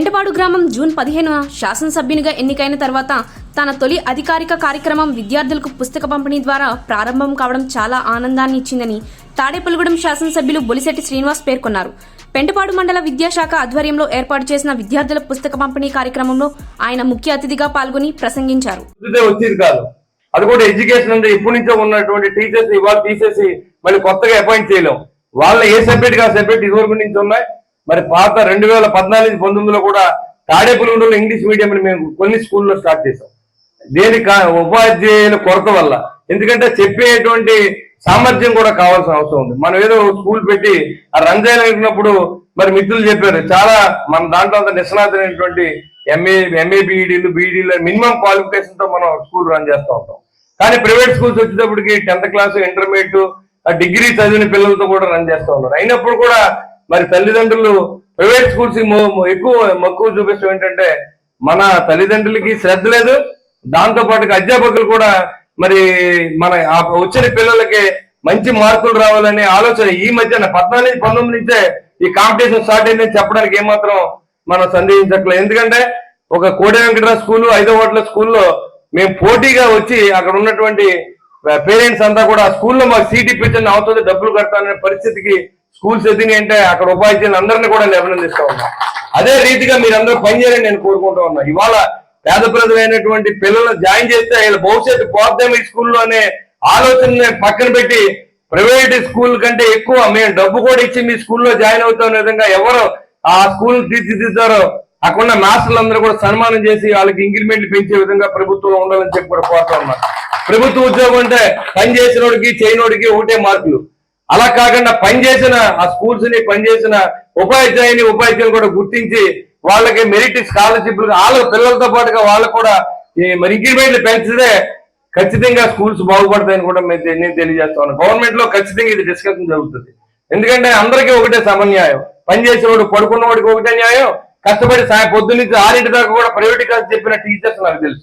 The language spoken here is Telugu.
పెంటపాడు గ్రామం జూన్ 15న శాసనసభ్యునిగా ఎన్నికైన తర్వాత తన తొలి అధికారిక కార్యక్రమం విద్యార్థులకు పుస్తక పంపిణీ ద్వారా ప్రారంభం కావడం చాలా ఆనందాన్ని ఇచ్చిందని తాడేపల్లిగూడెం శాసనసభ్యులు బొలిశెట్టి శ్రీనివాస్ పేర్కొన్నారు. పెంటపాడు మండల విద్యాశాఖ ఆధ్వర్యంలో ఏర్పాటు చేసిన విద్యార్థుల పుస్తక పంపిణీ కార్యక్రమంలో ఆయన ముఖ్య అతిథిగా పాల్గొని ప్రసంగించారు. అది కూడా ఎడ్యుకేషన్ అంటే ఎప్పటి నుంచో ఉన్నటువంటి టీచర్స్ ఇవాళ తీసేసి మళ్ళీ కొత్తగా అపాయింట్ చేయలేం. వాళ్ళ ఏ సబ్జెక్ట్ ఆ సబ్జెక్ట్ ఇదివరకు నుంచి ఉన్నాయి. మరి పాత 2014-19లో కూడా తాడేపల్లిగూడెంలో ఇంగ్లీష్ మీడియం మేము కొన్ని స్కూల్లో స్టార్ట్ చేసాం. దేనికి ఉపాధ్యాయుల కొరత వల్ల, ఎందుకంటే చెప్పేటువంటి సామర్థ్యం కూడా కావాల్సిన అవసరం ఉంది. మనం ఏదో స్కూల్ పెట్టి ఆ రన్ చేయాలనుకున్నప్పుడు మరి మిత్రులు చెప్పారు, చాలా మన దాంట్లో అంత నిష్ణాతమైనటువంటి ఎంఏ బీఈడీలు బీఈడీలు మినిమం క్వాలిఫికేషన్ తో మనం స్కూల్ రన్ చేస్తూ ఉంటాం. కానీ ప్రైవేట్ స్కూల్స్ వచ్చేటప్పటికి 10th క్లాస్ ఇంటర్మీడియట్ డిగ్రీ చదివిన పిల్లలతో కూడా రన్ చేస్తూ ఉన్నారు. అయినప్పుడు కూడా మరి తల్లిదండ్రులు ప్రైవేట్ స్కూల్స్ ఎక్కువ మక్కువ చూపించడం ఏంటంటే మన తల్లిదండ్రులకి శ్రద్ధ లేదు, దాంతో పాటు అధ్యాపకులు కూడా మరి మన వచ్చిన పిల్లలకి మంచి మార్కులు రావాలనే ఆలోచన ఈ మధ్యన 14-19 నుంచే ఈ కాంపిటీషన్ స్టార్ట్ అయిందని చెప్పడానికి ఏమాత్రం మనం సందేహించట్లేదు. ఎందుకంటే ఒక కోడి వెంకటరావు స్కూల్ 5వ వార్డుల స్కూల్లో మేము పోటీగా వచ్చి అక్కడ ఉన్నటువంటి పేరెంట్స్ అంతా కూడా స్కూల్లో మాకు సీట్ ఇప్పించండి, అవుతుంది డబ్బులు కడతాననే పరిస్థితికి స్కూల్స్ ఎదిగినాయి అంటే అక్కడ ఉపాధ్యాయులు అందరినీ కూడా అభినందిస్తూ ఉన్నాం. అదే రీతిగా మీరందరూ పనిచేయాలని నేను కోరుకుంటూ ఉన్నా. ఇవాళ పేద ప్రజలైనటువంటి పిల్లలు జాయిన్ చేస్తే వీళ్ళ భవిష్యత్తు పోద్దాం ఈ స్కూల్లో అనే ఆలోచన పక్కన పెట్టి ప్రైవేట్ స్కూల్ కంటే ఎక్కువ మేము డబ్బు కూడా ఇచ్చి మీ స్కూల్లో జాయిన్ అవుతాం విధంగా ఎవరు ఆ స్కూల్ తీర్చిదిద్దారో అక్కడ మాస్టర్లందరూ కూడా సన్మానం చేసి వాళ్ళకి ఇంక్రిమెంట్లు పెంచే విధంగా ప్రభుత్వం ఉండాలని చెప్పి కూడా కోరుతా ఉన్నారు. ప్రభుత్వ ఉద్యోగం అంటే పని చేసినోడికి చేయనోడికి ఒకటే మార్కులు, అలా కాకుండా పనిచేసిన ఆ స్కూల్స్ ని పనిచేసిన ఉపాధ్యాయులు కూడా గుర్తించి వాళ్ళకి మెరిట్ స్కాలర్షిప్లు వాళ్ళ పిల్లలతో పాటుగా వాళ్ళకు కూడా మరి ఇంక్రిమెంట్లు పెంచితే ఖచ్చితంగా స్కూల్స్ బాగుపడతాయని కూడా నేను తెలియజేస్తా ఉన్నాను. గవర్నమెంట్ లో ఖచ్చితంగా ఇది డిస్కషన్ జరుగుతుంది. ఎందుకంటే అందరికీ ఒకటే సమన్యాయం, పనిచేసేవాడు పడుకున్నవాడికి ఒకటే న్యాయం, కష్టపడి పొద్దున్న నుంచి 6 దాకా కూడా ప్రైవేట్ క్లాస్ చెప్పిన టీచర్స్ నాకు తెలుసు.